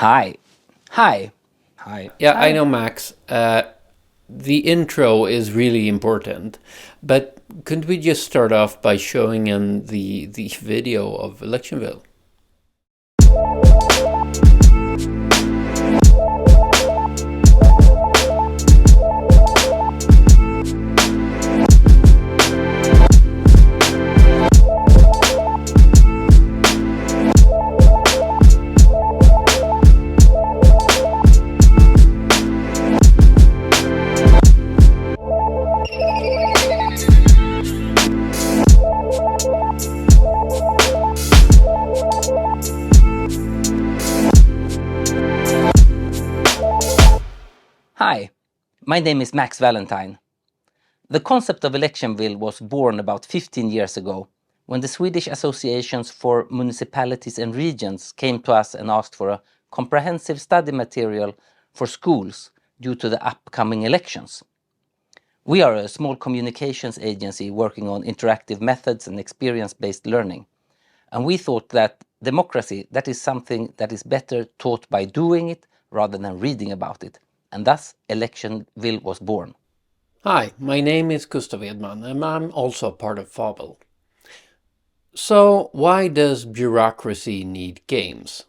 Hi. Hi. Hi. Yeah, I Hi. know, Max. The intro is really important, but couldn't we just start off by showing him the video of Electionville? Hi. My name is Max Valentine. The concept of Electionville was born about 15 years ago when the Swedish associations for municipalities and regions came to us and asked for a comprehensive study material for schools due to the upcoming elections. We are a small communications agency working on interactive methods and experience-based learning. And we thought that democracy, that is something that is better taught by doing it rather than reading about it. And thus, Electionville was born. Hi, my name is Gustav Edman, and I'm also part of Fabel. So, why does bureaucracy need games?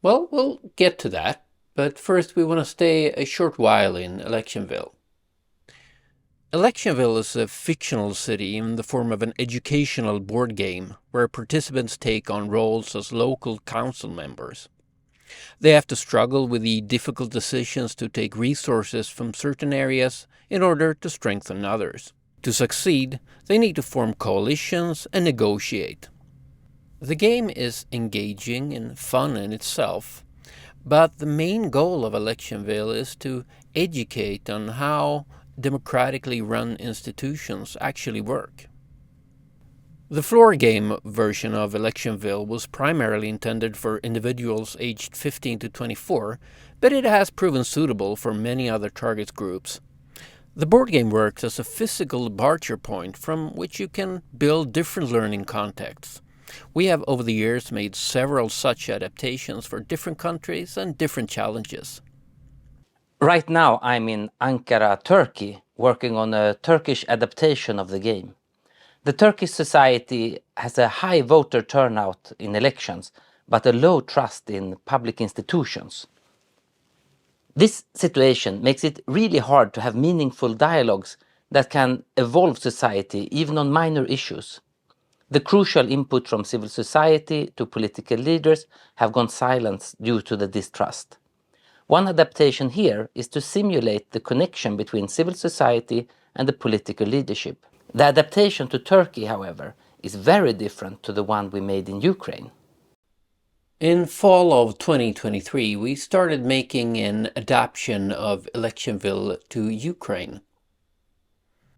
Well, we'll get to that, but first we want to stay a short while in Electionville. Electionville is a fictional city in the form of an educational board game where participants take on roles as local council members. They have to struggle with the difficult decisions to take resources from certain areas in order to strengthen others. To succeed, they need to form coalitions and negotiate. The game is engaging and fun in itself, but the main goal of Electionville is to educate on how democratically run institutions actually work. The floor game version of Electionville was primarily intended for individuals aged 15 to 24, but it has proven suitable for many other target groups. The board game works as a physical departure point from which you can build different learning contexts. We have over the years made several such adaptations for different countries and different challenges. Right now, I'm in Ankara, Turkey, working on a Turkish adaptation of the game. The Turkish society has a high voter turnout in elections, but a low trust in public institutions. This situation makes it really hard to have meaningful dialogues that can evolve society even on minor issues. The crucial input from civil society to political leaders have gone silent due to the distrust. One adaptation here is to simulate the connection between civil society and the political leadership. The adaptation to Turkey, however, is very different to the one we made in Ukraine. In fall of 2023, we started making an adaptation of Electionville to Ukraine.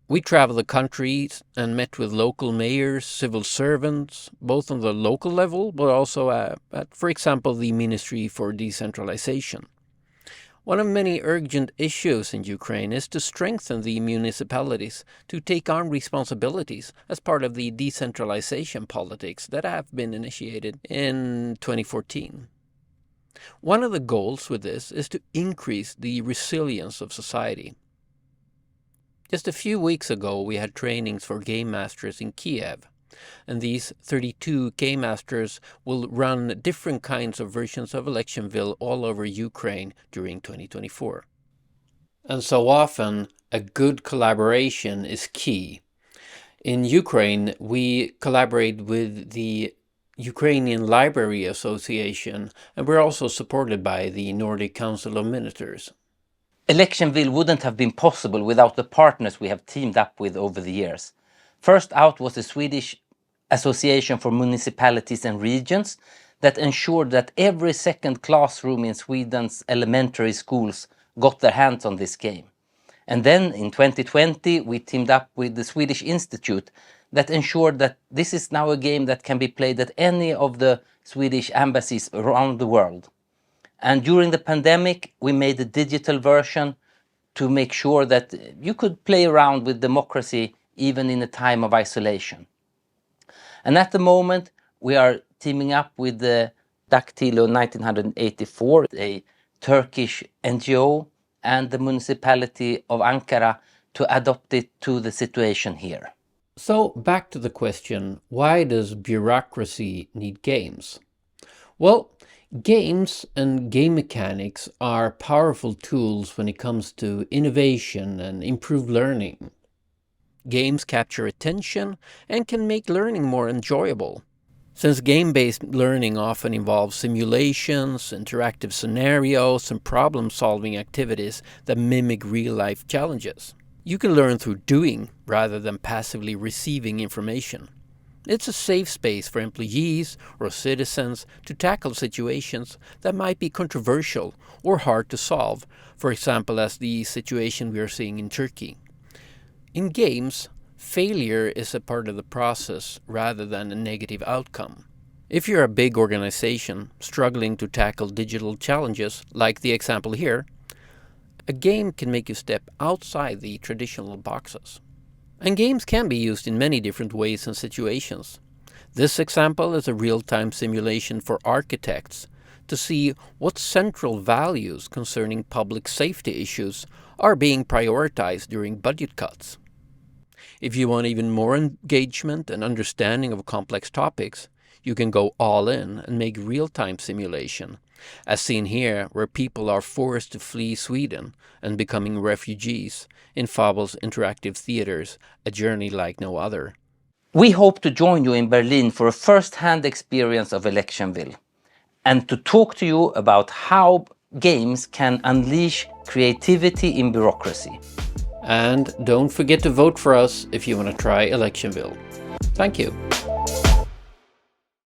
We traveled the country and met with local mayors, civil servants, both on the local level, but also at, for example, the Ministry for Decentralization. One of many urgent issues in Ukraine is to strengthen the municipalities to take on responsibilities as part of the decentralization politics that have been initiated in 2014. One of the goals with this is to increase the resilience of society. Just a few weeks ago, we had trainings for game masters in Kiev, and these 32 game masters will run different kinds of versions of Electionville all over Ukraine during 2024. And so often, a good collaboration is key. In Ukraine, we collaborate with the Ukrainian Library Association, and we're also supported by the Nordic Council of Ministers. Electionville wouldn't have been possible without the partners we have teamed up with over the years. First out was the Swedish Association for Municipalities and Regions that ensured that every second classroom in Sweden's elementary schools got their hands on this game. And then in 2020, we teamed up with the Swedish Institute that ensured that this is now a game that can be played at any of the Swedish embassies around the world. And during the pandemic, we made a digital version to make sure that you could play around with democracy even in a time of isolation. And at the moment, we are teaming up with the Daktilo 1984, a Turkish NGO, and the municipality of Ankara to adapt it to the situation here. So back to the question, why does bureaucracy need games? Well, games and game mechanics are powerful tools when it comes to innovation and improved learning. Games capture attention and can make learning more enjoyable. Since game-based learning often involves simulations, interactive scenarios, and problem-solving activities that mimic real-life challenges, you can learn through doing rather than passively receiving information. It's a safe space for employees or citizens to tackle situations that might be controversial or hard to solve, for example, as the situation we are seeing in Turkey. In games, failure is a part of the process rather than a negative outcome. If you're a big organization struggling to tackle digital challenges, like the example here, a game can make you step outside the traditional boxes. And games can be used in many different ways and situations. This example is a real-time simulation for architects to see what central values concerning public safety issues are being prioritized during budget cuts. If you want even more engagement and understanding of complex topics, you can go all in and make real-time simulation, as seen here, where people are forced to flee Sweden and becoming refugees in Fabel's interactive theaters, a journey like no other. We hope to join you in Berlin for a first-hand experience of Electionville and to talk to you about how games can unleash creativity in bureaucracy. And don't forget to vote for us if you want to try Electionville. Thank you.